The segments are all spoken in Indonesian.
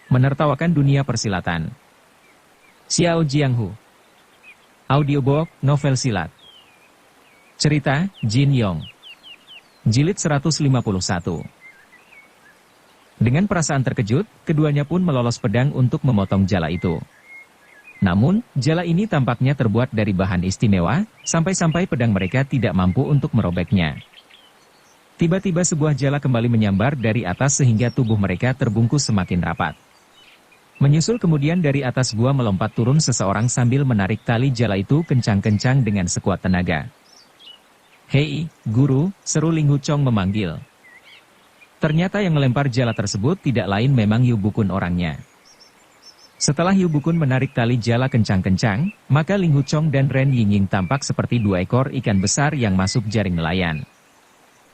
Menertawakan dunia persilatan. Xiao Jianghu. Audiobook, novel silat. Cerita, Jin Yong. Jilid 151. Dengan perasaan terkejut, keduanya pun melolos pedang untuk memotong jala itu. Namun, jala ini tampaknya terbuat dari bahan istimewa, sampai-sampai pedang mereka tidak mampu untuk merobeknya. Tiba-tiba sebuah jala kembali menyambar dari atas sehingga tubuh mereka terbungkus semakin rapat. Menyusul kemudian dari atas gua melompat turun seseorang sambil menarik tali jala itu kencang-kencang dengan sekuat tenaga. "Hei, guru," seru Ling Huchong memanggil. Ternyata yang melempar jala tersebut tidak lain memang Yu Bukun orangnya. Setelah Yu Bukun menarik tali jala kencang-kencang, maka Ling Huchong dan Ren Yingying tampak seperti dua ekor ikan besar yang masuk jaring nelayan.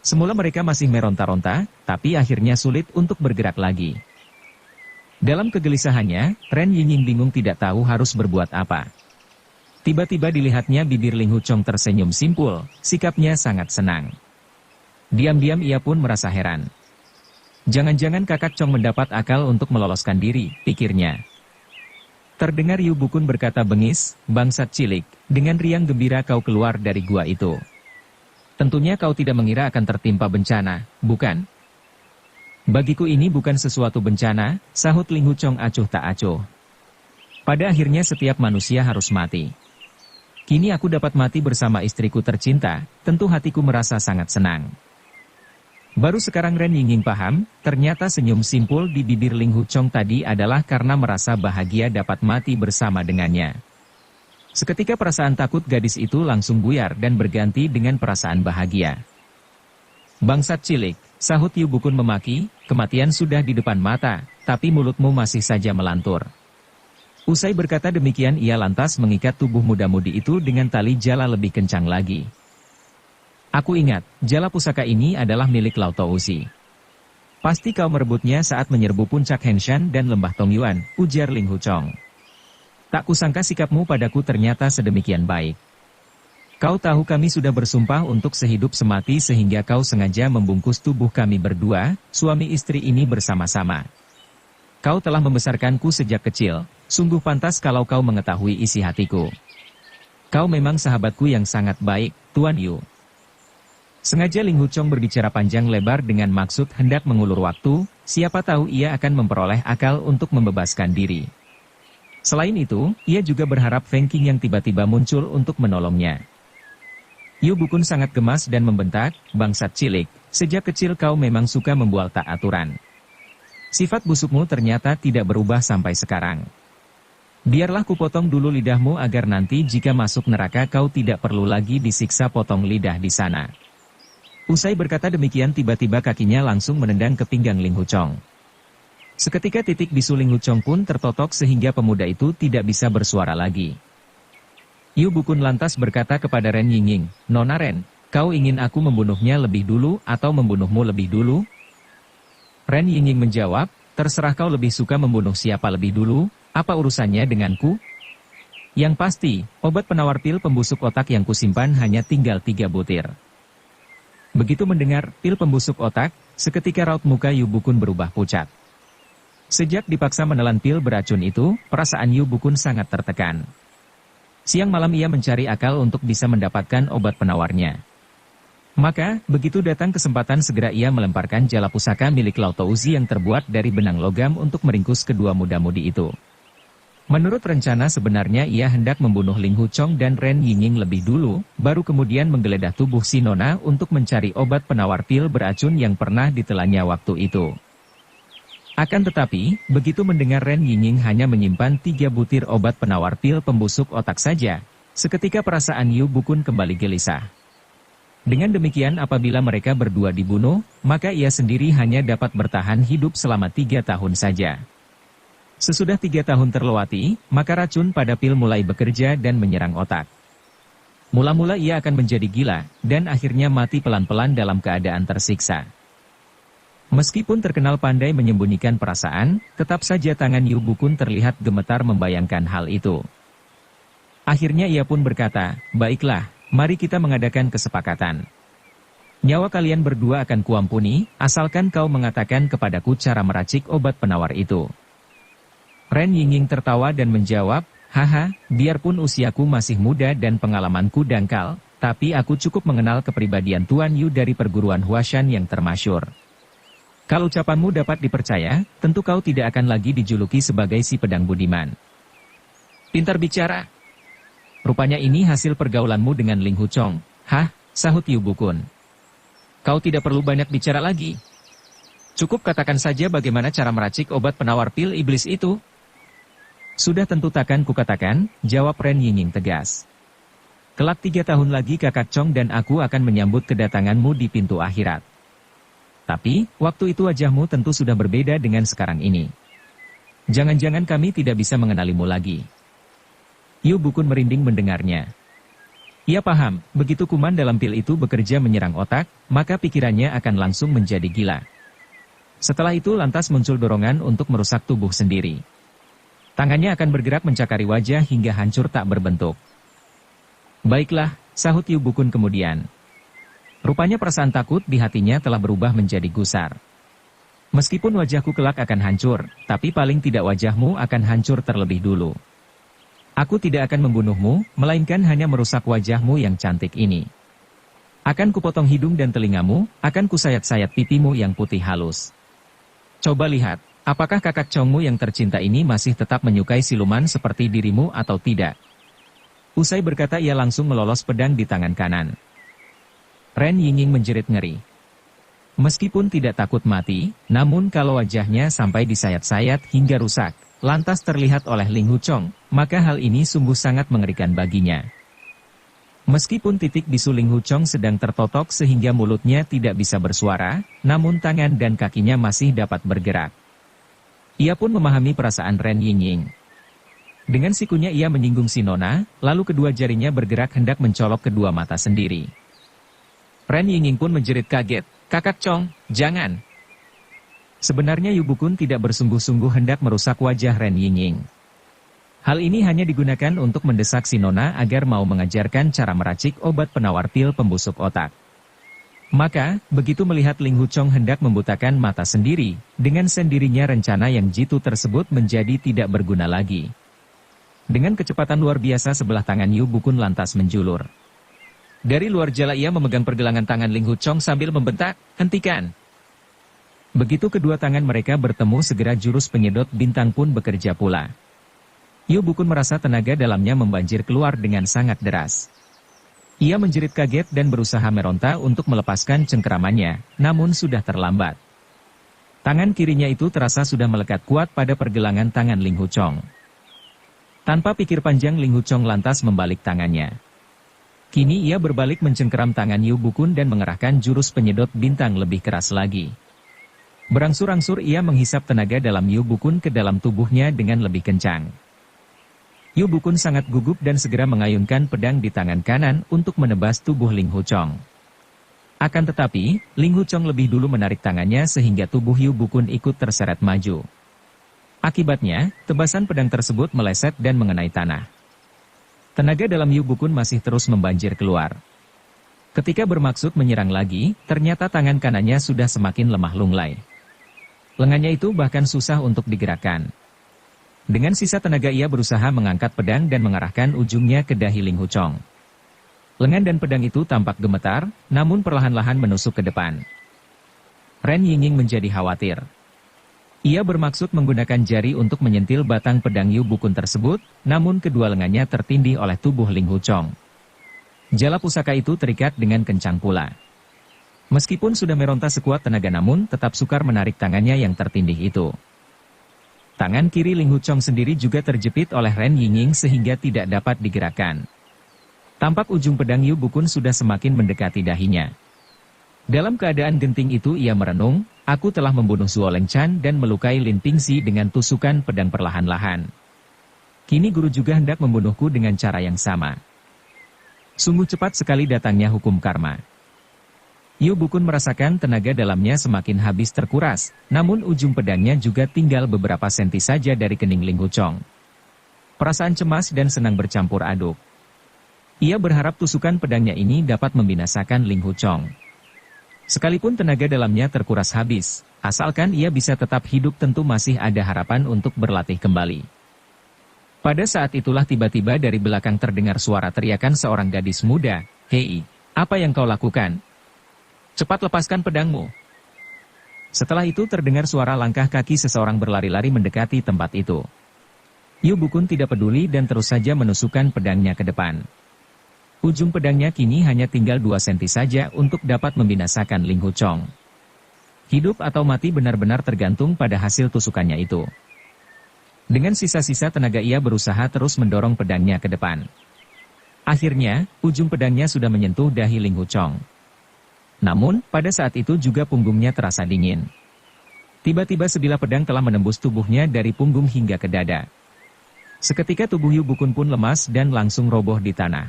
Semula mereka masih meronta-ronta, tapi akhirnya sulit untuk bergerak lagi. Dalam kegelisahannya, Ren Yingying bingung tidak tahu harus berbuat apa. Tiba-tiba dilihatnya bibir Ling Huchong tersenyum simpul, sikapnya sangat senang. Diam-diam ia pun merasa heran. Jangan-jangan kakak Chong mendapat akal untuk meloloskan diri, pikirnya. Terdengar Yu Bukun berkata bengis, "Bangsat cilik, dengan riang gembira kau keluar dari gua itu. Tentunya kau tidak mengira akan tertimpa bencana, bukan?" "Bagiku ini bukan sesuatu bencana," sahut Ling Huchong acuh tak acuh. "Pada akhirnya setiap manusia harus mati. Kini aku dapat mati bersama istriku tercinta, tentu hatiku merasa sangat senang." Baru sekarang Ren Yingying paham, ternyata senyum simpul di bibir Ling Huchong tadi adalah karena merasa bahagia dapat mati bersama dengannya. Seketika perasaan takut gadis itu langsung buyar dan berganti dengan perasaan bahagia. "Bangsat cilik," sahut Yu Bukun memaki, "kematian sudah di depan mata, tapi mulutmu masih saja melantur." Usai berkata demikian ia lantas mengikat tubuh muda-mudi itu dengan tali jala lebih kencang lagi. "Aku ingat, jala pusaka ini adalah milik Lao Touzi. Pasti kau merebutnya saat menyerbu puncak Henshan dan lembah Tongyuan," ujar Ling Huchong. "Tak kusangka sikapmu padaku ternyata sedemikian baik. Kau tahu kami sudah bersumpah untuk sehidup semati sehingga kau sengaja membungkus tubuh kami berdua, suami istri ini bersama-sama. Kau telah membesarkanku sejak kecil, sungguh pantas kalau kau mengetahui isi hatiku. Kau memang sahabatku yang sangat baik, Tuan Yu." Sengaja Ling Huchong berbicara panjang lebar dengan maksud hendak mengulur waktu, siapa tahu ia akan memperoleh akal untuk membebaskan diri. Selain itu, ia juga berharap Feng Qing yang tiba-tiba muncul untuk menolongnya. Yu Bukun sangat gemas dan membentak, "Bangsat cilik, sejak kecil kau memang suka membual tak aturan. Sifat busukmu ternyata tidak berubah sampai sekarang. Biarlah kupotong dulu lidahmu agar nanti jika masuk neraka kau tidak perlu lagi disiksa potong lidah di sana." Usai berkata demikian tiba-tiba kakinya langsung menendang ke pinggang Ling Huchong. Seketika titik bisu Ling Huchong pun tertotok sehingga pemuda itu tidak bisa bersuara lagi. Yu Bukun lantas berkata kepada Ren Yingying, "Nona Ren, kau ingin aku membunuhnya lebih dulu atau membunuhmu lebih dulu?" Ren Yingying menjawab, "Terserah kau lebih suka membunuh siapa lebih dulu, apa urusannya denganku? Yang pasti, obat penawar pil pembusuk otak yang kusimpan hanya tinggal 3 butir." Begitu mendengar pil pembusuk otak, seketika raut muka Yu Bukun berubah pucat. Sejak dipaksa menelan pil beracun itu, perasaan Yu Bukun sangat tertekan. Siang malam ia mencari akal untuk bisa mendapatkan obat penawarnya. Maka, begitu datang kesempatan segera ia melemparkan jala pusaka milik Lao Touzi yang terbuat dari benang logam untuk meringkus kedua muda-mudi itu. Menurut rencana sebenarnya ia hendak membunuh Ling Huchong dan Ren Yingying lebih dulu, baru kemudian menggeledah tubuh si nona untuk mencari obat penawar pil beracun yang pernah ditelannya waktu itu. Akan tetapi, begitu mendengar Ren Yingying hanya menyimpan 3 butir obat penawar pil pembusuk otak saja, seketika perasaan Yu Bukun kembali gelisah. Dengan demikian apabila mereka berdua dibunuh, maka ia sendiri hanya dapat bertahan hidup selama 3 tahun saja. Sesudah 3 tahun terlewati, maka racun pada pil mulai bekerja dan menyerang otak. Mula-mula ia akan menjadi gila, dan akhirnya mati pelan-pelan dalam keadaan tersiksa. Meskipun terkenal pandai menyembunyikan perasaan, tetap saja tangan Yu Bukun terlihat gemetar membayangkan hal itu. Akhirnya ia pun berkata, "Baiklah, mari kita mengadakan kesepakatan. Nyawa kalian berdua akan kuampuni, asalkan kau mengatakan kepadaku cara meracik obat penawar itu." Ren Yingying tertawa dan menjawab, haha, biarpun usiaku masih muda dan pengalamanku dangkal, tapi aku cukup mengenal kepribadian Tuan Yu dari perguruan Huashan yang termasyur. Kalau ucapanmu dapat dipercaya, tentu kau tidak akan lagi dijuluki sebagai si pedang budiman. Pintar bicara. Rupanya ini hasil pergaulanmu dengan Ling Huchong. Hah, sahut Yu Bukun. Kau tidak perlu banyak bicara lagi. Cukup katakan saja bagaimana cara meracik obat penawar pil iblis itu. Sudah tentu takkan kukatakan, jawab Ren Yingying tegas. Kelak 3 tahun lagi Kakak Chong dan aku akan menyambut kedatanganmu di pintu akhirat. Tapi, waktu itu wajahmu tentu sudah berbeda dengan sekarang ini. Jangan-jangan kami tidak bisa mengenalimu lagi. Yu Bukun merinding mendengarnya. Ia paham, begitu kuman dalam pil itu bekerja menyerang otak, maka pikirannya akan langsung menjadi gila. Setelah itu lantas muncul dorongan untuk merusak tubuh sendiri. Tangannya akan bergerak mencakari wajah hingga hancur tak berbentuk. Baiklah, sahut Yu Bukun kemudian. Rupanya perasaan takut di hatinya telah berubah menjadi gusar. Meskipun wajahku kelak akan hancur, tapi paling tidak wajahmu akan hancur terlebih dulu. Aku tidak akan membunuhmu, melainkan hanya merusak wajahmu yang cantik ini. Akan kupotong hidung dan telingamu, akan kusayat-sayat pipimu yang putih halus. Coba lihat, apakah kakak Chongmu yang tercinta ini masih tetap menyukai siluman seperti dirimu atau tidak? Usai berkata ia langsung melolos pedang di tangan kanan. Ren Yingying menjerit ngeri. Meskipun tidak takut mati, namun kalau wajahnya sampai disayat-sayat hingga rusak, lantas terlihat oleh Ling Huchong, maka hal ini sungguh sangat mengerikan baginya. Meskipun titik bisu Ling Huchong sedang tertotok sehingga mulutnya tidak bisa bersuara, namun tangan dan kakinya masih dapat bergerak. Ia pun memahami perasaan Ren Yingying. Dengan sikunya ia menyinggung si nona, lalu kedua jarinya bergerak hendak mencolok kedua mata sendiri. Ren Yingying pun menjerit kaget, "Kakak Chong, jangan!" Sebenarnya Yu Bukun tidak bersungguh-sungguh hendak merusak wajah Ren Yingying. Hal ini hanya digunakan untuk mendesak si nona agar mau mengajarkan cara meracik obat penawar pil pembusuk otak. Maka, begitu melihat Ling Huchong hendak membutakan mata sendiri, dengan sendirinya rencana yang jitu tersebut menjadi tidak berguna lagi. Dengan kecepatan luar biasa sebelah tangan Yu Bukun lantas menjulur. Dari luar jala ia memegang pergelangan tangan Ling Huchong sambil membentak, "Hentikan!" Begitu kedua tangan mereka bertemu segera jurus penyedot bintang pun bekerja pula. Yu Bukun merasa tenaga dalamnya membanjir keluar dengan sangat deras. Ia menjerit kaget dan berusaha meronta untuk melepaskan cengkeramannya, namun sudah terlambat. Tangan kirinya itu terasa sudah melekat kuat pada pergelangan tangan Ling Huchong. Tanpa pikir panjang Ling Huchong lantas membalik tangannya. Kini ia berbalik mencengkeram tangan Yu Bukun dan mengerahkan jurus penyedot bintang lebih keras lagi. Berangsur-angsur ia menghisap tenaga dalam Yu Bukun ke dalam tubuhnya dengan lebih kencang. Yu Bukun sangat gugup dan segera mengayunkan pedang di tangan kanan untuk menebas tubuh Ling Huchong. Akan tetapi, Ling Huchong lebih dulu menarik tangannya sehingga tubuh Yu Bukun ikut terseret maju. Akibatnya, tebasan pedang tersebut meleset dan mengenai tanah. Tenaga dalam Yu Bukun masih terus membanjir keluar. Ketika bermaksud menyerang lagi, ternyata tangan kanannya sudah semakin lemah lunglai. Lengannya itu bahkan susah untuk digerakkan. Dengan sisa tenaga ia berusaha mengangkat pedang dan mengarahkan ujungnya ke dahi Ling Huchong. Lengan dan pedang itu tampak gemetar, namun perlahan-lahan menusuk ke depan. Ren Yingying menjadi khawatir. Ia bermaksud menggunakan jari untuk menyentil batang pedang Yu Bukun tersebut, namun kedua lengannya tertindih oleh tubuh Ling Huchong. Jala pusaka itu terikat dengan kencang pula. Meskipun sudah meronta sekuat tenaga namun tetap sukar menarik tangannya yang tertindih itu. Tangan kiri Ling Huchong sendiri juga terjepit oleh Ren Yingying sehingga tidak dapat digerakkan. Tampak ujung pedang Yu Bukun sudah semakin mendekati dahinya. Dalam keadaan genting itu ia merenung, "Aku telah membunuh Zuo Lengchan dan melukai Lin Pingxi dengan tusukan pedang perlahan-lahan. Kini guru juga hendak membunuhku dengan cara yang sama." Sungguh cepat sekali datangnya hukum karma. Yu Bukun merasakan tenaga dalamnya semakin habis terkuras, namun ujung pedangnya juga tinggal beberapa senti saja dari kening Ling Huchong. Perasaan cemas dan senang bercampur aduk. Ia berharap tusukan pedangnya ini dapat membinasakan Ling Huchong. Sekalipun tenaga dalamnya terkuras habis, asalkan ia bisa tetap hidup tentu masih ada harapan untuk berlatih kembali. Pada saat itulah tiba-tiba dari belakang terdengar suara teriakan seorang gadis muda, "Hei, apa yang kau lakukan? Cepat lepaskan pedangmu." Setelah itu terdengar suara langkah kaki seseorang berlari-lari mendekati tempat itu. Yu Bukun tidak peduli dan terus saja menusukkan pedangnya ke depan. Ujung pedangnya kini hanya tinggal 2 senti saja untuk dapat membinasakan Ling Huchong. Hidup atau mati benar-benar tergantung pada hasil tusukannya itu. Dengan sisa-sisa tenaga ia berusaha terus mendorong pedangnya ke depan. Akhirnya, ujung pedangnya sudah menyentuh dahi Ling Huchong. Namun, pada saat itu juga punggungnya terasa dingin. Tiba-tiba sebilah pedang telah menembus tubuhnya dari punggung hingga ke dada. Seketika tubuh Yu Bukun pun lemas dan langsung roboh di tanah.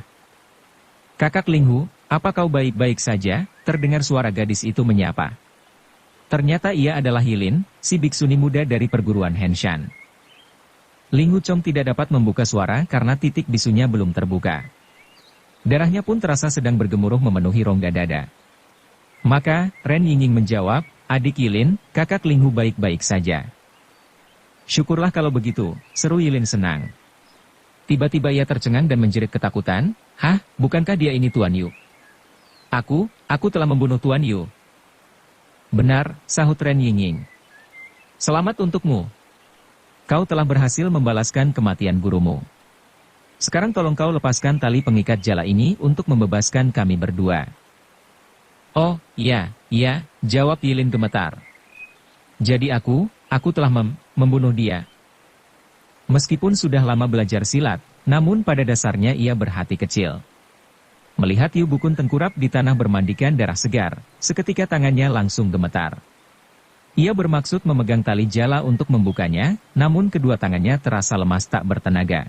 "Kakak Ling Hu, apa kau baik-baik saja?" terdengar suara gadis itu menyapa. Ternyata ia adalah Yilin, si biksuni muda dari perguruan Henshan. Ling Huchong tidak dapat membuka suara karena titik bisunya belum terbuka. Darahnya pun terasa sedang bergemuruh memenuhi rongga dada. Maka, Ren Yingning menjawab, "Adik Yilin, kakak Ling Hu baik-baik saja." "Syukurlah kalau begitu," seru Yilin senang. Tiba-tiba ia tercengang dan menjerit ketakutan, "Hah, bukankah dia ini Tuan Yu?" Aku telah membunuh Tuan Yu." "Benar," sahut Ren Yingning. "Selamat untukmu. Kau telah berhasil membalaskan kematian gurumu. Sekarang tolong kau lepaskan tali pengikat jala ini untuk membebaskan kami berdua." "Oh, iya, jawab Yilin gemetar. "Jadi aku telah membunuh dia." Meskipun sudah lama belajar silat, namun pada dasarnya ia berhati kecil. Melihat Yu Bukun tengkurap di tanah bermandikan darah segar, seketika tangannya langsung gemetar. Ia bermaksud memegang tali jala untuk membukanya, namun kedua tangannya terasa lemas tak bertenaga.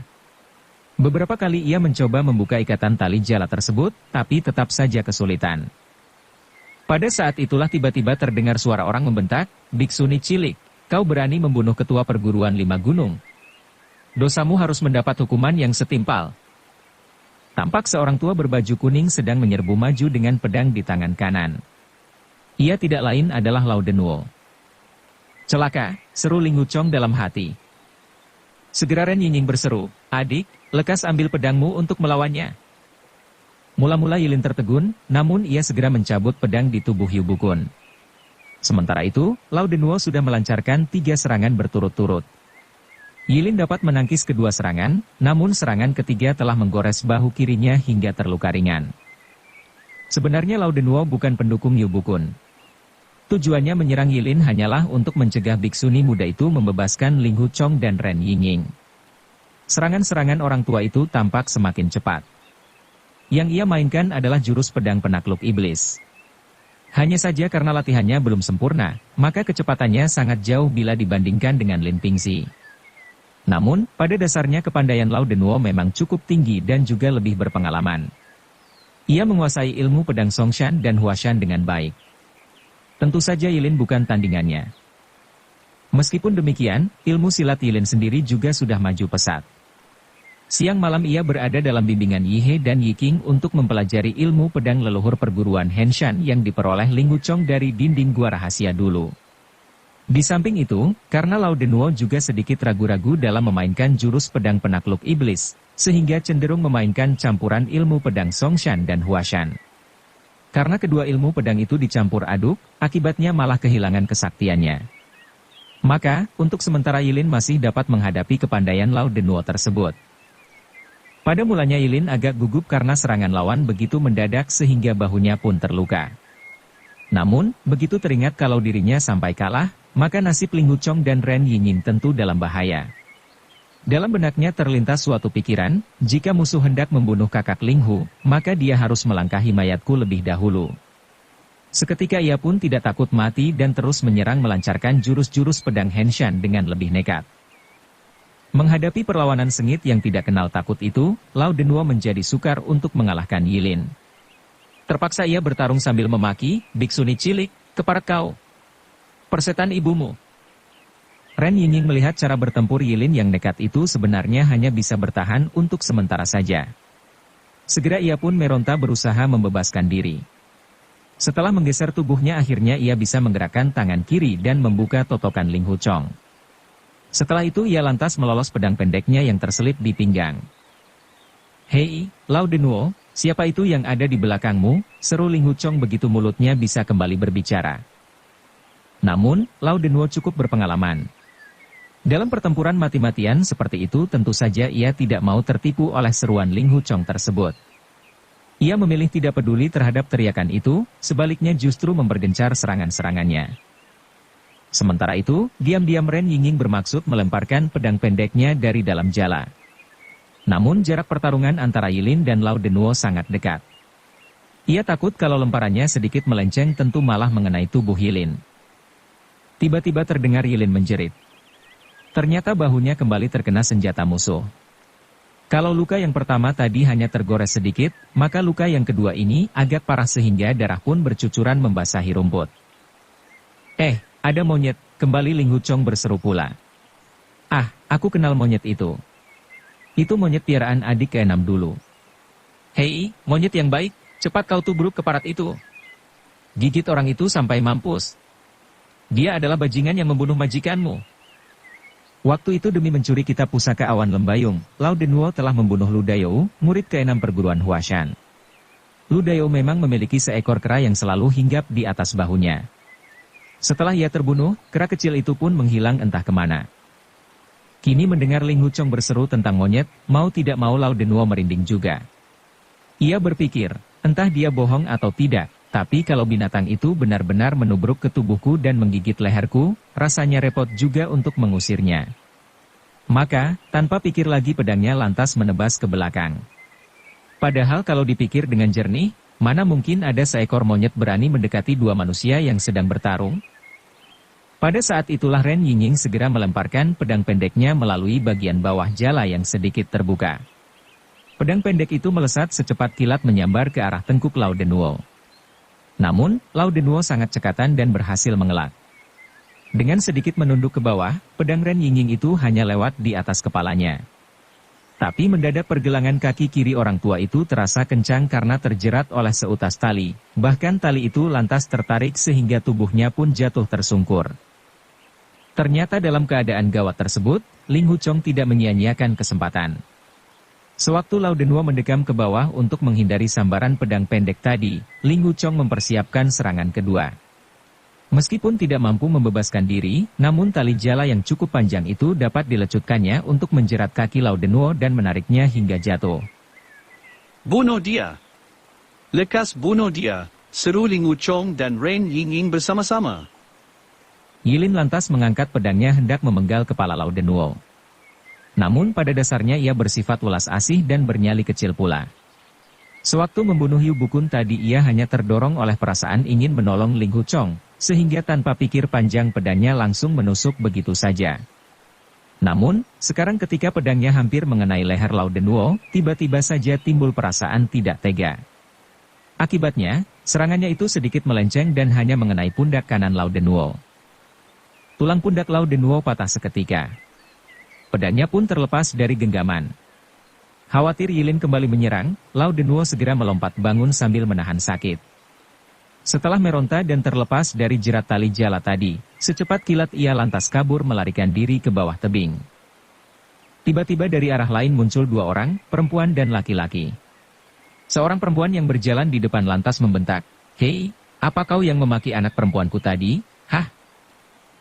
Beberapa kali ia mencoba membuka ikatan tali jala tersebut, tapi tetap saja kesulitan. Pada saat itulah tiba-tiba terdengar suara orang membentak, "Biksuni cilik, kau berani membunuh ketua perguruan 5 gunung. Dosamu harus mendapat hukuman yang setimpal." Tampak seorang tua berbaju kuning sedang menyerbu maju dengan pedang di tangan kanan. Ia tidak lain adalah Lao Denwo. "Celaka," seru Ling Huchong dalam hati. Segera Ren Yingning berseru, "Adik, lekas ambil pedangmu untuk melawannya." Mula-mula Yilin tertegun, namun ia segera mencabut pedang di tubuh Yu Bukun. Sementara itu, Lao Denwo sudah melancarkan 3 serangan berturut-turut. Yilin dapat menangkis kedua serangan, namun serangan ketiga telah menggores bahu kirinya hingga terluka ringan. Sebenarnya Lao Denwo bukan pendukung Yu Bukun. Tujuannya menyerang Yilin hanyalah untuk mencegah biksuni muda itu membebaskan Ling Huchong dan Ren Yingning. Serangan-serangan orang tua itu tampak semakin cepat. Yang ia mainkan adalah jurus pedang penakluk iblis. Hanya saja karena latihannya belum sempurna, maka kecepatannya sangat jauh bila dibandingkan dengan Lin Pingxi. Namun, pada dasarnya kepandaian Lao Denwo memang cukup tinggi dan juga lebih berpengalaman. Ia menguasai ilmu pedang Songshan dan Huashan dengan baik. Tentu saja Yilin bukan tandingannya. Meskipun demikian, ilmu silat Yilin sendiri juga sudah maju pesat. Siang malam ia berada dalam bimbingan Yi He dan Yi Qing untuk mempelajari ilmu pedang leluhur perguruan Henshan yang diperoleh Ling Huchong dari dinding gua rahasia dulu. Di samping itu, karena Lao Denwo juga sedikit ragu-ragu dalam memainkan jurus pedang penakluk iblis, sehingga cenderung memainkan campuran ilmu pedang Songshan dan Huashan. Karena kedua ilmu pedang itu dicampur aduk, akibatnya malah kehilangan kesaktiannya. Maka, untuk sementara Yilin masih dapat menghadapi kepandaian Lao Denwo tersebut. Pada mulanya Yilin agak gugup karena serangan lawan begitu mendadak sehingga bahunya pun terluka. Namun, begitu teringat kalau dirinya sampai kalah, maka nasib Ling Huchong dan Ren Yingning tentu dalam bahaya. Dalam benaknya terlintas suatu pikiran, jika musuh hendak membunuh kakak Ling Hu, maka dia harus melangkahi mayatku lebih dahulu. Seketika ia pun tidak takut mati dan terus menyerang melancarkan jurus-jurus pedang Henshan dengan lebih nekat. Menghadapi perlawanan sengit yang tidak kenal takut itu, Lao Denwo menjadi sukar untuk mengalahkan Yilin. Terpaksa ia bertarung sambil memaki, "Biksuni cilik, keparat kau! Persetan ibumu!" Ren Yingning melihat cara bertempur Yilin yang nekat itu sebenarnya hanya bisa bertahan untuk sementara saja. Segera ia pun meronta berusaha membebaskan diri. Setelah menggeser tubuhnya akhirnya ia bisa menggerakkan tangan kiri dan membuka totokan Ling Huchong. Setelah itu ia lantas melolos pedang pendeknya yang terselip di pinggang. "Hei, Lao Denwo, siapa itu yang ada di belakangmu?" seru Ling Huchong begitu mulutnya bisa kembali berbicara. Namun, Lao Denwo cukup berpengalaman. Dalam pertempuran mati-matian seperti itu tentu saja ia tidak mau tertipu oleh seruan Ling Huchong tersebut. Ia memilih tidak peduli terhadap teriakan itu, sebaliknya justru mempergencar serangan-serangannya. Sementara itu, diam-diam Ren Yingning bermaksud melemparkan pedang pendeknya dari dalam jala. Namun jarak pertarungan antara Yilin dan Lao Denwo sangat dekat. Ia takut kalau lemparannya sedikit melenceng tentu malah mengenai tubuh Yilin. Tiba-tiba terdengar Yilin menjerit. Ternyata bahunya kembali terkena senjata musuh. Kalau luka yang pertama tadi hanya tergores sedikit, maka luka yang kedua ini agak parah sehingga darah pun bercucuran membasahi rumput. Ada monyet, kembali Ling Huchong berseru pula. "Ah, aku kenal monyet itu. Itu monyet piaraan adik ke-6 dulu." "Hei, monyet yang baik, cepat kau tubruk keparat itu. Gigit orang itu sampai mampus. Dia adalah bajingan yang membunuh majikanmu." Waktu itu demi mencuri kitab pusaka awan lembayung, Lao Denwo telah membunuh Lu Dayou, murid ke-6 perguruan Huashan. Lu Dayou memang memiliki seekor kera yang selalu hinggap di atas bahunya. Setelah ia terbunuh, kera kecil itu pun menghilang entah kemana. Kini mendengar Ling Huchong berseru tentang monyet, mau tidak mau Lao Denwo merinding juga. Ia berpikir, entah dia bohong atau tidak, tapi kalau binatang itu benar-benar menubruk ke tubuhku dan menggigit leherku, rasanya repot juga untuk mengusirnya. Maka, tanpa pikir lagi pedangnya lantas menebas ke belakang. Padahal kalau dipikir dengan jernih, mana mungkin ada seekor monyet berani mendekati dua manusia yang sedang bertarung? Pada saat itulah Ren Yingning segera melemparkan pedang pendeknya melalui bagian bawah jala yang sedikit terbuka. Pedang pendek itu melesat secepat kilat menyambar ke arah tengkuk Lao Denwo. Namun, Lao Denwo sangat cekatan dan berhasil mengelak. Dengan sedikit menunduk ke bawah, pedang Ren Yingning itu hanya lewat di atas kepalanya. Tapi mendadak pergelangan kaki kiri orang tua itu terasa kencang karena terjerat oleh seutas tali, bahkan tali itu lantas tertarik sehingga tubuhnya pun jatuh tersungkur. Ternyata dalam keadaan gawat tersebut, Ling Huchong tidak menyia-nyiakan kesempatan. Sewaktu Lao Denwo mendekam ke bawah untuk menghindari sambaran pedang pendek tadi, Ling Huchong mempersiapkan serangan kedua. Meskipun tidak mampu membebaskan diri, namun tali jala yang cukup panjang itu dapat dilecutkannya untuk menjerat kaki Lao Denwo dan menariknya hingga jatuh. "Bunuh dia! Lekas bunuh dia!" seru Ling Huchong dan Ren Yingning bersama-sama. Yilin lantas mengangkat pedangnya hendak memenggal kepala Lao Denwo. Namun pada dasarnya ia bersifat welas asih dan bernyali kecil pula. Sewaktu membunuh Yu Bukun tadi ia hanya terdorong oleh perasaan ingin menolong Ling Huchong, sehingga tanpa pikir panjang pedangnya langsung menusuk begitu saja. Namun, sekarang ketika pedangnya hampir mengenai leher Lao Denwo, tiba-tiba saja timbul perasaan tidak tega. Akibatnya, serangannya itu sedikit melenceng dan hanya mengenai pundak kanan Lao Denwo. Tulang pundak Lao Denwo patah seketika. Pedangnya pun terlepas dari genggaman. Khawatir Yilin kembali menyerang, Lao Denwo segera melompat bangun sambil menahan sakit. Setelah meronta dan terlepas dari jerat tali jala tadi, secepat kilat ia lantas kabur melarikan diri ke bawah tebing. Tiba-tiba dari arah lain muncul dua orang, perempuan dan laki-laki. Seorang perempuan yang berjalan di depan lantas membentak, "Hei, apa kau yang memaki anak perempuanku tadi? Hah?"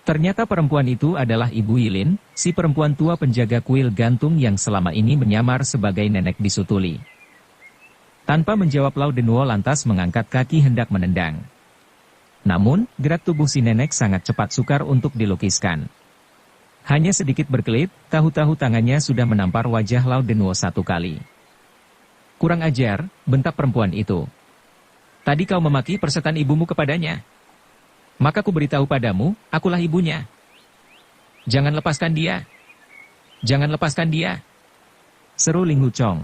Ternyata perempuan itu adalah Ibu Yilin, si perempuan tua penjaga kuil gantung yang selama ini menyamar sebagai nenek bisu tuli. Tanpa menjawab Lao Denwo lantas mengangkat kaki hendak menendang. Namun, gerak tubuh si nenek sangat cepat sukar untuk dilukiskan. Hanya sedikit berkelit, tahu-tahu tangannya sudah menampar wajah Lao Denwo satu kali. "Kurang ajar," bentak perempuan itu. "Tadi kau memaki persetan ibumu kepadanya. Maka ku beritahu padamu, akulah ibunya. Jangan lepaskan dia. Jangan lepaskan dia," seru Ling Huchong.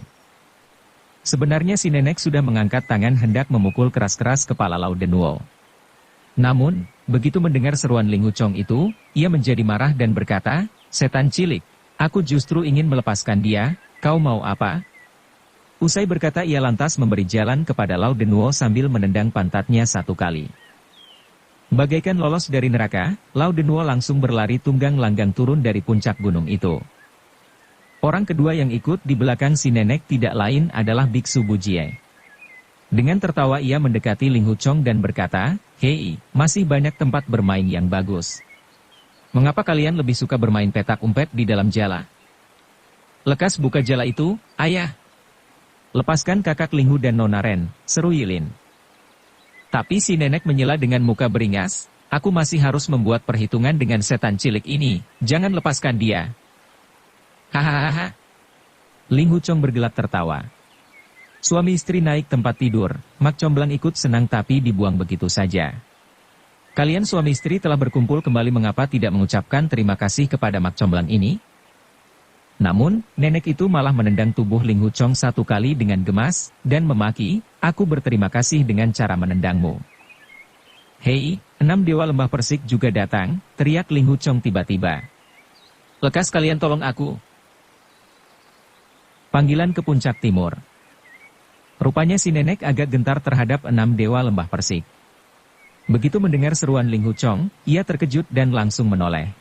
Sebenarnya si nenek sudah mengangkat tangan hendak memukul keras-keras kepala Lao Denwo. Namun, begitu mendengar seruan Ling Huchong itu, ia menjadi marah dan berkata, "Setan cilik, aku justru ingin melepaskan dia, kau mau apa?" Usai berkata ia lantas memberi jalan kepada Lao Denuo sambil menendang pantatnya 1 kali. Bagaikan lolos dari neraka, Lao Denuo langsung berlari tunggang langgang turun dari puncak gunung itu. Orang kedua yang ikut di belakang si nenek tidak lain adalah Biksu Bujie. Dengan tertawa ia mendekati Ling Huchong dan berkata, "Hei, masih banyak tempat bermain yang bagus. Mengapa kalian lebih suka bermain petak umpet di dalam jala? Lekas buka jala itu, ayah. Lepaskan kakak Linghu dan Nona Ren," seru Yilin. Tapi si nenek menyela dengan muka beringas, "Aku masih harus membuat perhitungan dengan setan cilik ini, jangan lepaskan dia." Hahaha. Ling Huchong bergelak tertawa. Suami istri naik tempat tidur, Mak Comblang ikut senang tapi dibuang begitu saja. Kalian suami istri telah berkumpul kembali, mengapa tidak mengucapkan terima kasih kepada Mak Comblang ini? Namun, nenek itu malah menendang tubuh Ling Huchong 1 kali dengan gemas, dan memaki, "Aku berterima kasih dengan cara menendangmu." "Hei, 6 dewa lembah Persik juga datang," teriak Ling Huchong tiba-tiba. "Lekas kalian tolong aku." Panggilan ke puncak timur. Rupanya si nenek agak gentar terhadap 6 dewa lembah Persik. Begitu mendengar seruan Ling Huchong, ia terkejut dan langsung menoleh.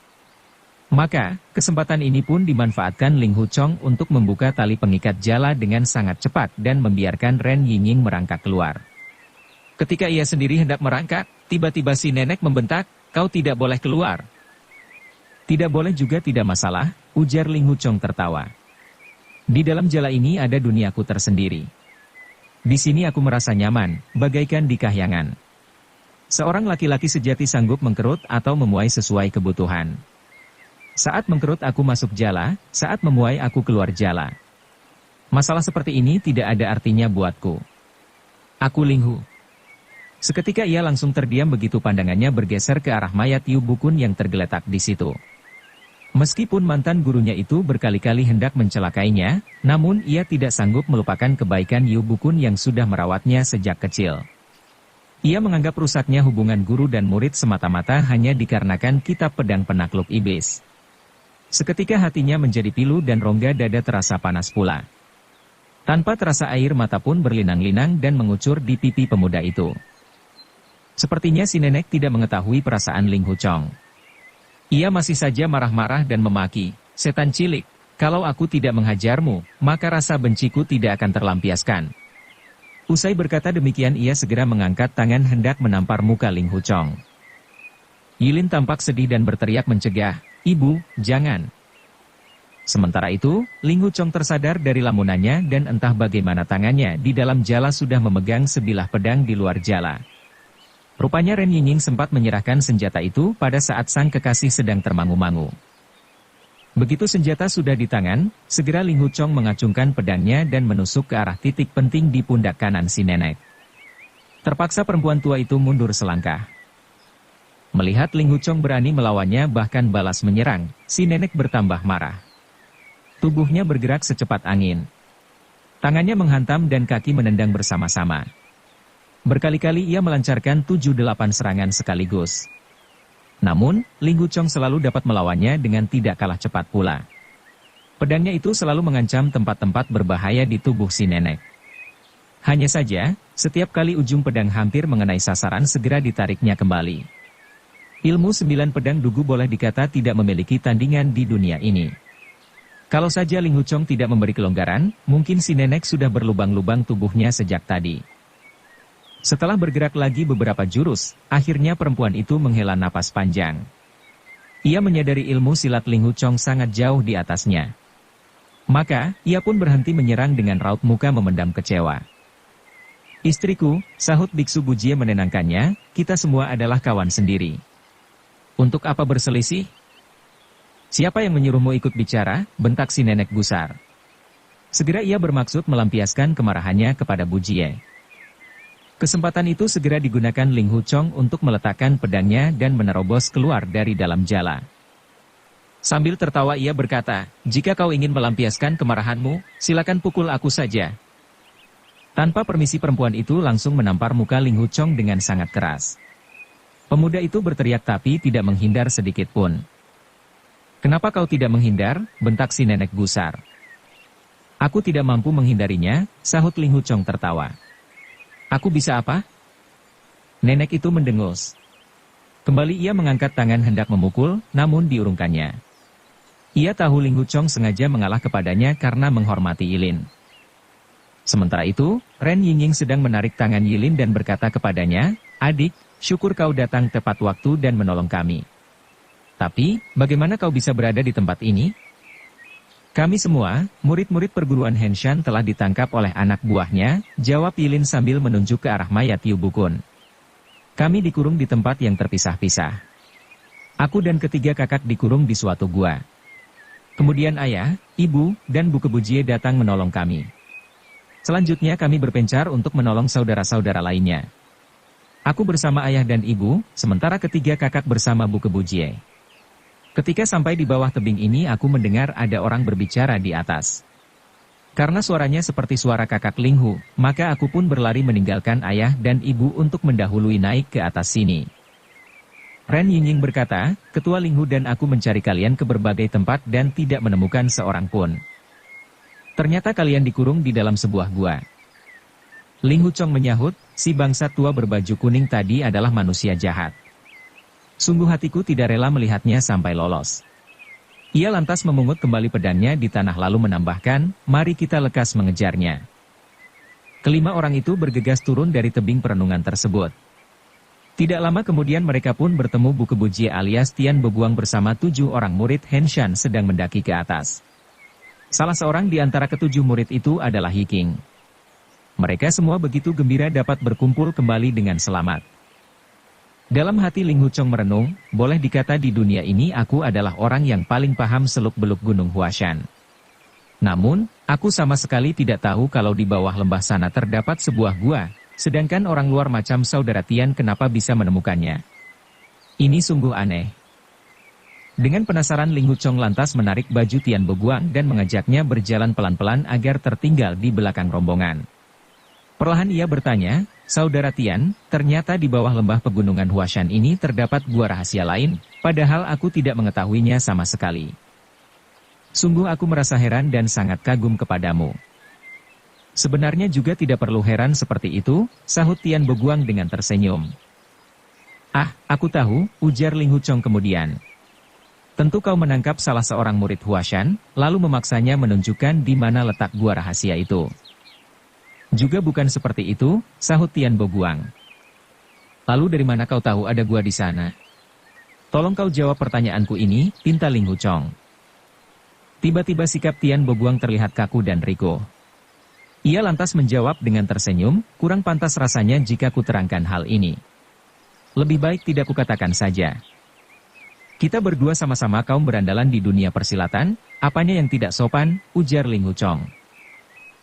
Maka, kesempatan ini pun dimanfaatkan Ling Huchong untuk membuka tali pengikat jala dengan sangat cepat dan membiarkan Ren Yingying merangkak keluar. Ketika ia sendiri hendak merangkak, tiba-tiba si nenek membentak, "Kau tidak boleh keluar." "Tidak boleh juga tidak masalah," ujar Ling Huchong tertawa. "Di dalam jala ini ada duniaku tersendiri. Di sini aku merasa nyaman, bagaikan di kahyangan. Seorang laki-laki sejati sanggup mengkerut atau memuai sesuai kebutuhan. Saat mengkerut aku masuk jala, saat memuai aku keluar jala. Masalah seperti ini tidak ada artinya buatku. Aku Linghu." Seketika ia langsung terdiam begitu pandangannya bergeser ke arah mayat Yu Bukun yang tergeletak di situ. Meskipun mantan gurunya itu berkali-kali hendak mencelakainya, namun ia tidak sanggup melupakan kebaikan Yu Bukun yang sudah merawatnya sejak kecil. Ia menganggap rusaknya hubungan guru dan murid semata-mata hanya dikarenakan kitab pedang penakluk iblis. Seketika hatinya menjadi pilu dan rongga dada terasa panas pula. Tanpa terasa air mata pun berlinang-linang dan mengucur di pipi pemuda itu. Sepertinya si nenek tidak mengetahui perasaan Ling Huchong. Ia masih saja marah-marah dan memaki, "Setan cilik, kalau aku tidak menghajarmu, maka rasa benciku tidak akan terlampiaskan." Usai berkata demikian ia segera mengangkat tangan hendak menampar muka Ling Huchong. Yilin tampak sedih dan berteriak mencegah, "Ibu, jangan." Sementara itu, Ling Huchong tersadar dari lamunannya dan entah bagaimana tangannya di dalam jala sudah memegang sebilah pedang di luar jala. Rupanya Ren Yingying sempat menyerahkan senjata itu pada saat sang kekasih sedang termangu-mangu. Begitu senjata sudah di tangan, segera Ling Huchong mengacungkan pedangnya dan menusuk ke arah titik penting di pundak kanan si nenek. Terpaksa perempuan tua itu mundur selangkah. Melihat Ling Huchong berani melawannya bahkan balas menyerang, si nenek bertambah marah. Tubuhnya bergerak secepat angin. Tangannya menghantam dan kaki menendang bersama-sama. Berkali-kali ia melancarkan 7-8 serangan sekaligus. Namun, Ling Huchong selalu dapat melawannya dengan tidak kalah cepat pula. Pedangnya itu selalu mengancam tempat-tempat berbahaya di tubuh si nenek. Hanya saja, setiap kali ujung pedang hampir mengenai sasaran segera ditariknya kembali. Ilmu 9 pedang dugu boleh dikata tidak memiliki tandingan di dunia ini. Kalau saja Ling Huchong tidak memberi kelonggaran, mungkin si nenek sudah berlubang-lubang tubuhnya sejak tadi. Setelah bergerak lagi beberapa jurus, akhirnya perempuan itu menghela napas panjang. Ia menyadari ilmu silat Ling Huchong sangat jauh di atasnya. Maka, ia pun berhenti menyerang dengan raut muka memendam kecewa. "Istriku," sahut Biksu Bujie menenangkannya, "kita semua adalah kawan sendiri. Untuk apa berselisih?" "Siapa yang menyuruhmu ikut bicara?" bentak si nenek gusar. Segera ia bermaksud melampiaskan kemarahannya kepada Bujie. Kesempatan itu segera digunakan Ling Huchong untuk meletakkan pedangnya dan menerobos keluar dari dalam jala. Sambil tertawa ia berkata, "Jika kau ingin melampiaskan kemarahanmu, silakan pukul aku saja." Tanpa permisi perempuan itu langsung menampar muka Ling Huchong dengan sangat keras. Pemuda itu berteriak tapi tidak menghindar sedikit pun. "Kenapa kau tidak menghindar?" bentak si nenek gusar. Aku tidak mampu menghindarinya, sahut Ling Huchong tertawa. Aku bisa apa? Nenek itu mendengus. Kembali ia mengangkat tangan hendak memukul, namun diurungkannya. Ia tahu Ling Huchong sengaja mengalah kepadanya karena menghormati Yilin. Sementara itu, Ren Yingying sedang menarik tangan Yilin dan berkata kepadanya, "Adik, syukur kau datang tepat waktu dan menolong kami. Tapi, bagaimana kau bisa berada di tempat ini?" "Kami semua, murid-murid perguruan Henshan telah ditangkap oleh anak buahnya," jawab Yilin sambil menunjuk ke arah mayat Yu Bukun. "Kami dikurung di tempat yang terpisah-pisah. Aku dan ketiga kakak dikurung di suatu gua. Kemudian ayah, ibu, dan Bu Kebujie datang menolong kami. Selanjutnya kami berpencar untuk menolong saudara-saudara lainnya. Aku bersama ayah dan ibu, sementara ketiga kakak bersama Bu Kebujie. Ketika sampai di bawah tebing ini aku mendengar ada orang berbicara di atas. Karena suaranya seperti suara kakak Ling Hu, maka aku pun berlari meninggalkan ayah dan ibu untuk mendahului naik ke atas sini." Ren Yingying berkata, "Ketua Ling Hu dan aku mencari kalian ke berbagai tempat dan tidak menemukan seorang pun. Ternyata kalian dikurung di dalam sebuah gua." Ling Huchong menyahut, "Si bangsa tua berbaju kuning tadi adalah manusia jahat. Sungguh hatiku tidak rela melihatnya sampai lolos." Ia lantas memungut kembali pedangnya di tanah lalu menambahkan, "Mari kita lekas mengejarnya." Kelima orang itu bergegas turun dari tebing perenungan tersebut. Tidak lama kemudian mereka pun bertemu Bu Kebujie alias Tian Boguang bersama 7 orang murid Henshan sedang mendaki ke atas. Salah seorang di antara ketujuh murid itu adalah Yiking. Mereka semua begitu gembira dapat berkumpul kembali dengan selamat. Dalam hati Ling Huchong merenung, boleh dikata di dunia ini aku adalah orang yang paling paham seluk-beluk Gunung Huashan. Namun, aku sama sekali tidak tahu kalau di bawah lembah sana terdapat sebuah gua, sedangkan orang luar macam saudara Tian kenapa bisa menemukannya. Ini sungguh aneh. Dengan penasaran Ling Huchong lantas menarik baju Tian Boguang dan mengajaknya berjalan pelan-pelan agar tertinggal di belakang rombongan. Perlahan ia bertanya, "Saudara Tian, ternyata di bawah lembah pegunungan Huashan ini terdapat gua rahasia lain, padahal aku tidak mengetahuinya sama sekali. Sungguh aku merasa heran dan sangat kagum kepadamu." "Sebenarnya juga tidak perlu heran seperti itu," sahut Tian Boguang dengan tersenyum. "Ah, aku tahu," ujar Ling Huchong kemudian. "Tentu kau menangkap salah seorang murid Huashan, lalu memaksanya menunjukkan di mana letak gua rahasia itu." "Juga bukan seperti itu," sahut Tian Boguang. "Lalu dari mana kau tahu ada gua di sana?" "Tolong kau jawab pertanyaanku ini," pinta Ling Huchong. Tiba-tiba sikap Tian Boguang terlihat kaku dan rikuh. Ia lantas menjawab dengan tersenyum, "Kurang pantas rasanya jika kuterangkan hal ini. Lebih baik tidak kukatakan saja. Kita berdua sama-sama kaum berandalan di dunia persilatan, apanya yang tidak sopan?" ujar Ling Huchong.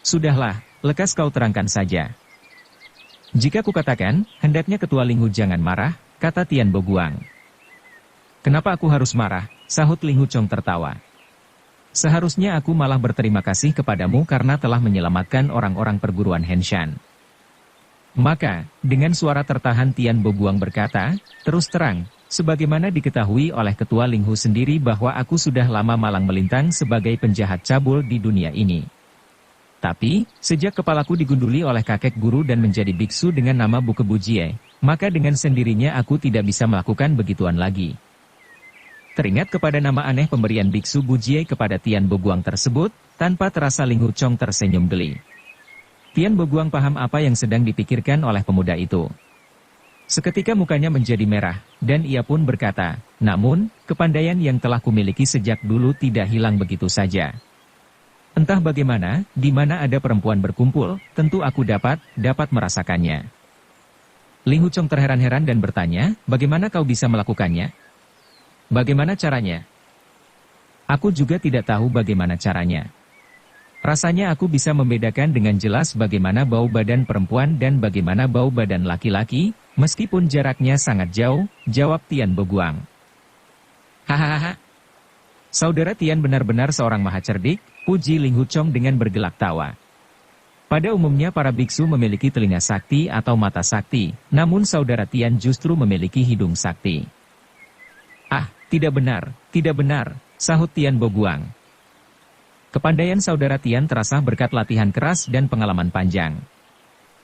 "Sudahlah, lekas kau terangkan saja." "Jika kukatakan, hendaknya Ketua Ling Hu jangan marah," kata Tian Boguang. "Kenapa aku harus marah?" sahut Ling Huchong tertawa. "Seharusnya aku malah berterima kasih kepadamu karena telah menyelamatkan orang-orang perguruan Henshan." Maka, dengan suara tertahan Tian Boguang berkata, "Terus terang, sebagaimana diketahui oleh Ketua Ling Hu sendiri bahwa aku sudah lama malang melintang sebagai penjahat cabul di dunia ini. Tapi, sejak kepalaku digunduli oleh kakek guru dan menjadi biksu dengan nama Bu Kebujie, maka dengan sendirinya aku tidak bisa melakukan begituan lagi." Teringat kepada nama aneh pemberian biksu Bujie kepada Tian Boguang tersebut, tanpa terasa Ling Huchong tersenyum geli. Tian Boguang paham apa yang sedang dipikirkan oleh pemuda itu. Seketika mukanya menjadi merah, dan ia pun berkata, "Namun, kepandaian yang telah kumiliki sejak dulu tidak hilang begitu saja. Entah bagaimana, di mana ada perempuan berkumpul, tentu aku dapat merasakannya." Ling Huchong terheran-heran dan bertanya, "Bagaimana kau bisa melakukannya? Bagaimana caranya?" "Aku juga tidak tahu bagaimana caranya. Rasanya aku bisa membedakan dengan jelas bagaimana bau badan perempuan dan bagaimana bau badan laki-laki, meskipun jaraknya sangat jauh," jawab Tian Boguang. "Hahaha. Saudara Tian benar-benar seorang maha cerdik," puji Ling Huchong dengan bergelak tawa. "Pada umumnya para biksu memiliki telinga sakti atau mata sakti, namun saudara Tian justru memiliki hidung sakti." "Ah, tidak benar, sahut Tian Boguang. Kepandaian saudara Tian terasa berkat latihan keras dan pengalaman panjang.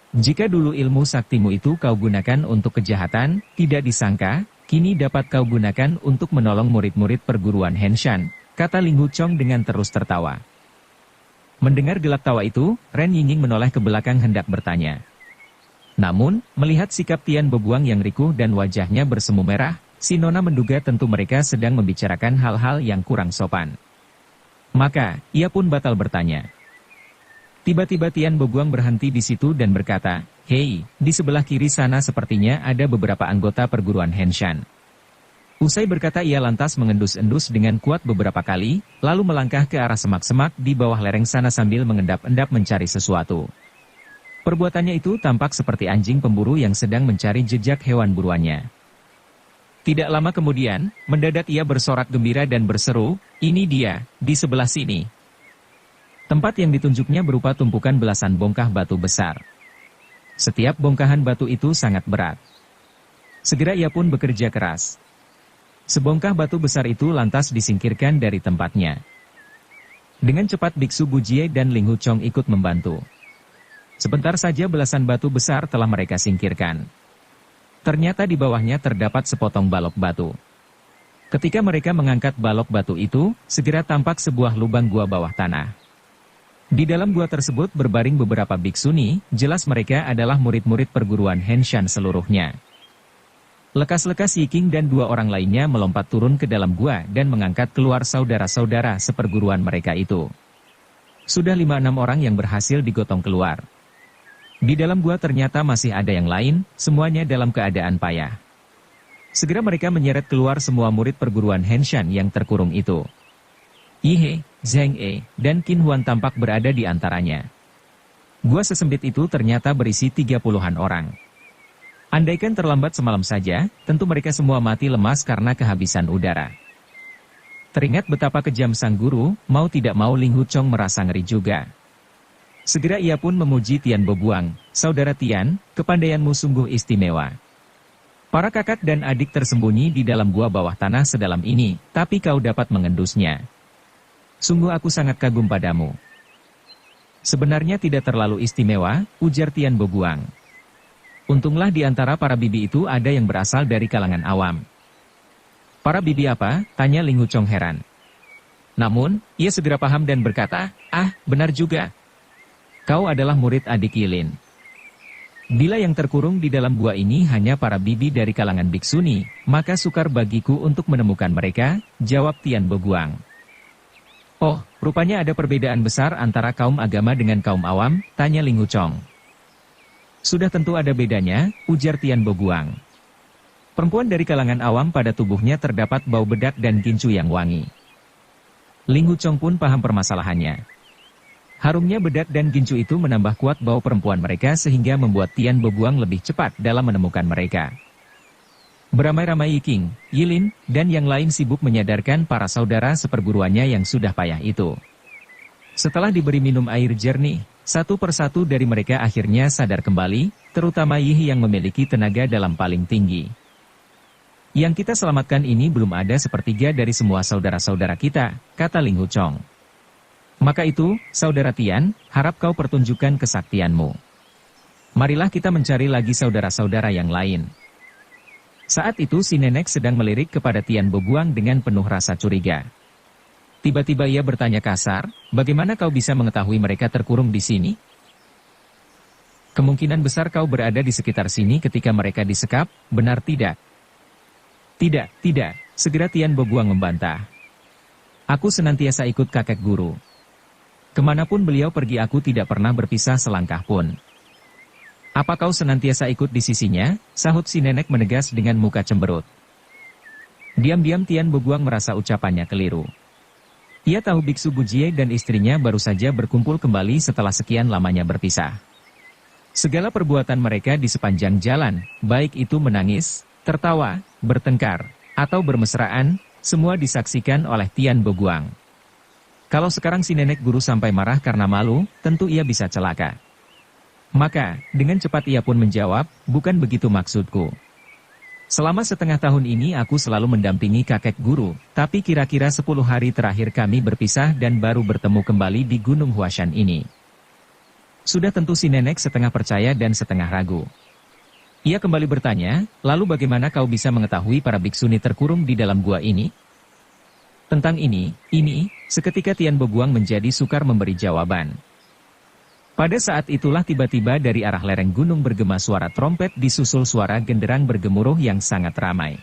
Jika dulu ilmu saktimu itu kau gunakan untuk kejahatan, tidak disangka, kini dapat kau gunakan untuk menolong murid-murid perguruan Henshan, kata Ling Huchong dengan terus tertawa. Mendengar gelak tawa itu, Ren Yingying menoleh ke belakang hendak bertanya. Namun, melihat sikap Tian Bobuang yang rikuh dan wajahnya bersemu merah, si Nona menduga tentu mereka sedang membicarakan hal-hal yang kurang sopan. Maka, ia pun batal bertanya. Tiba-tiba Tian Bobuang berhenti di situ dan berkata, "Hei, di sebelah kiri sana sepertinya ada beberapa anggota perguruan Henshan." Usai berkata ia lantas mengendus-endus dengan kuat beberapa kali, lalu melangkah ke arah semak-semak di bawah lereng sana sambil mengendap-endap mencari sesuatu. Perbuatannya itu tampak seperti anjing pemburu yang sedang mencari jejak hewan buruannya. Tidak lama kemudian, mendadak ia bersorak gembira dan berseru, "Ini dia, di sebelah sini." Tempat yang ditunjuknya berupa tumpukan belasan bongkah batu besar. Setiap bongkahan batu itu sangat berat. Segera ia pun bekerja keras. Sebongkah batu besar itu lantas disingkirkan dari tempatnya. Dengan cepat Biksu Bujie dan Ling Huchong ikut membantu. Sebentar saja belasan batu besar telah mereka singkirkan. Ternyata di bawahnya terdapat sepotong balok batu. Ketika mereka mengangkat balok batu itu, segera tampak sebuah lubang gua bawah tanah. Di dalam gua tersebut berbaring beberapa biksuni, jelas mereka adalah murid-murid perguruan Henshan seluruhnya. Lekas-lekas Yiking dan dua orang lainnya melompat turun ke dalam gua dan mengangkat keluar saudara-saudara seperguruan mereka itu. Sudah 5-6 orang yang berhasil digotong keluar. Di dalam gua ternyata masih ada yang lain, semuanya dalam keadaan payah. Segera mereka menyeret keluar semua murid perguruan Henshan yang terkurung itu. Yihe, Zheng E, dan Qin Huan tampak berada di antaranya. Gua sesempit itu ternyata berisi 30-an orang. Andaikan terlambat semalam saja, tentu mereka semua mati lemas karena kehabisan udara. Teringat betapa kejam sang guru, mau tidak mau Ling Huchong merasa ngeri juga. Segera ia pun memuji Tian Bobuang, "Saudara Tian, kepandaianmu sungguh istimewa. Para kakak dan adik tersembunyi di dalam gua bawah tanah sedalam ini, tapi kau dapat mengendusnya. Sungguh aku sangat kagum padamu." "Sebenarnya tidak terlalu istimewa," ujar Tian Bobuang. "Untunglah di antara para bibi itu ada yang berasal dari kalangan awam." "Para bibi apa?" tanya Ling Huchong heran. Namun, ia segera paham dan berkata, "Ah, benar juga. Kau adalah murid adik Yilin. Bila yang terkurung di dalam gua ini hanya para bibi dari kalangan biksuni, maka sukar bagiku untuk menemukan mereka," jawab Tian Bobuang. "Oh, rupanya ada perbedaan besar antara kaum agama dengan kaum awam," tanya Ling Huchong. "Sudah tentu ada bedanya," ujar Tian Bobuang. "Perempuan dari kalangan awam pada tubuhnya terdapat bau bedak dan gincu yang wangi." Ling Huchong pun paham permasalahannya. Harumnya bedak dan gincu itu menambah kuat bau perempuan mereka sehingga membuat Tian Bobuang lebih cepat dalam menemukan mereka. Beramai-ramai Yiking, Yilin, dan yang lain sibuk menyadarkan para saudara seperguruannya yang sudah payah itu. Setelah diberi minum air jernih, satu persatu dari mereka akhirnya sadar kembali, terutama Yih yang memiliki tenaga dalam paling tinggi. "Yang kita selamatkan ini belum ada sepertiga dari semua saudara-saudara kita," kata Ling Huchong. "Maka itu, saudara Tian, harap kau pertunjukkan kesaktianmu. Marilah kita mencari lagi saudara-saudara yang lain." Saat itu si nenek sedang melirik kepada Tian Bobuang dengan penuh rasa curiga. Tiba-tiba ia bertanya kasar, "Bagaimana kau bisa mengetahui mereka terkurung di sini? Kemungkinan besar kau berada di sekitar sini ketika mereka disekap, benar tidak?" "Tidak, tidak," segera Tian Bobuang membantah. "Aku senantiasa ikut kakek guru. Kemanapun beliau pergi aku tidak pernah berpisah selangkah pun." "Apa kau senantiasa ikut di sisinya?" sahut si nenek menegas dengan muka cemberut. Diam-diam Tian Bobuang merasa ucapannya keliru. Ia tahu Biksu Bujie dan istrinya baru saja berkumpul kembali setelah sekian lamanya berpisah. Segala perbuatan mereka di sepanjang jalan, baik itu menangis, tertawa, bertengkar, atau bermesraan, semua disaksikan oleh Tian Bobuang. Kalau sekarang si nenek guru sampai marah karena malu, tentu ia bisa celaka. Maka, dengan cepat ia pun menjawab, "Bukan begitu maksudku. Selama setengah tahun ini aku selalu mendampingi kakek guru, tapi kira-kira 10 hari terakhir kami berpisah dan baru bertemu kembali di Gunung Huashan ini. Sudah tentu si nenek setengah percaya dan setengah ragu. Ia kembali bertanya, lalu bagaimana kau bisa mengetahui para biksuni terkurung di dalam gua ini? Tentang ini, seketika Tian Bobuang menjadi sukar memberi jawaban. Pada saat itulah tiba-tiba dari arah lereng gunung bergema suara trompet disusul suara genderang bergemuruh yang sangat ramai.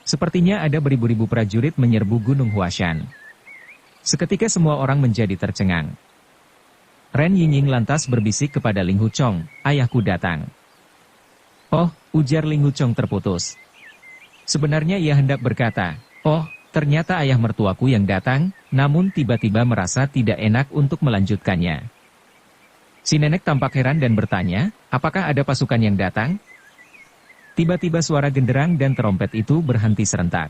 Sepertinya ada beribu-ribu prajurit menyerbu Gunung Huashan. Seketika semua orang menjadi tercengang. Ren Yingying lantas berbisik kepada Ling Huchong, ayahku datang. Oh, ujar Ling Huchong terputus. Sebenarnya ia hendak berkata, oh, ternyata ayah mertuaku yang datang, namun tiba-tiba merasa tidak enak untuk melanjutkannya. Si nenek tampak heran dan bertanya, apakah ada pasukan yang datang? Tiba-tiba suara genderang dan trompet itu berhenti serentak.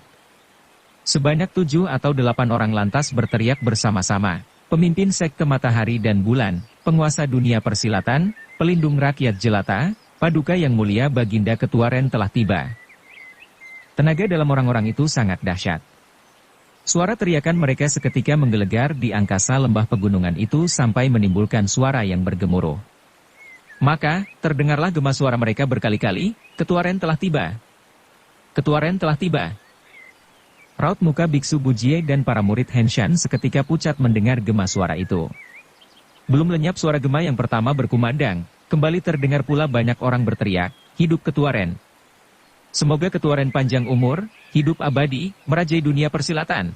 Sebanyak 7 atau 8 orang lantas berteriak bersama-sama, pemimpin sekte matahari dan bulan, penguasa dunia persilatan, pelindung rakyat jelata, paduka yang mulia Baginda Ketua Ren telah tiba. Tenaga dalam orang-orang itu sangat dahsyat. Suara teriakan mereka seketika menggelegar di angkasa lembah pegunungan itu sampai menimbulkan suara yang bergemuruh. Maka, terdengarlah gema suara mereka berkali-kali, Ketua Ren telah tiba. Ketua Ren telah tiba. Raut muka Biksu Bujie dan para murid Henshan seketika pucat mendengar gema suara itu. Belum lenyap suara gema yang pertama berkumandang, kembali terdengar pula banyak orang berteriak, hidup Ketua Ren. Semoga Ketua Ren panjang umur, hidup abadi, merajai dunia persilatan.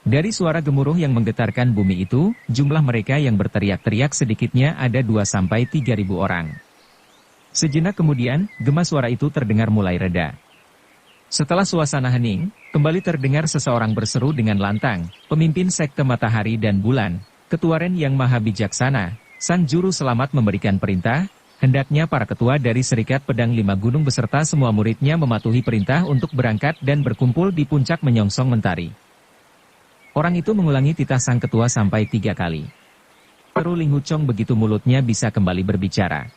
Dari suara gemuruh yang menggetarkan bumi itu, jumlah mereka yang berteriak-teriak sedikitnya ada 2-3 ribu orang. Sejenak kemudian, gema suara itu terdengar mulai reda. Setelah suasana hening, kembali terdengar seseorang berseru dengan lantang, pemimpin sekte matahari dan bulan, Ketua Ren yang maha bijaksana, sang juru selamat memberikan perintah, hendaknya para ketua dari Serikat Pedang Lima Gunung beserta semua muridnya mematuhi perintah untuk berangkat dan berkumpul di puncak menyongsong mentari. Orang itu mengulangi titah sang ketua sampai 3 kali. Baru Ling Huchong begitu mulutnya bisa kembali berbicara.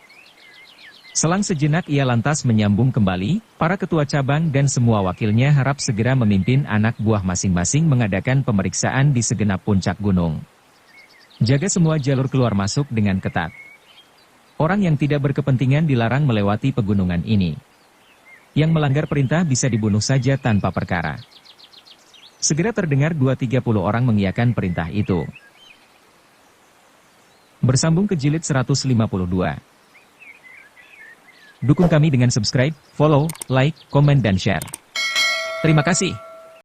Selang sejenak ia lantas menyambung kembali, para ketua cabang dan semua wakilnya harap segera memimpin anak buah masing-masing mengadakan pemeriksaan di segenap puncak gunung. Jaga semua jalur keluar masuk dengan ketat. Orang yang tidak berkepentingan dilarang melewati pegunungan ini. Yang melanggar perintah bisa dibunuh saja tanpa perkara. Segera terdengar 2-30 orang mengiyakan perintah itu. Bersambung ke jilid 152. Dukung kami dengan subscribe, follow, like, komen dan share. Terima kasih.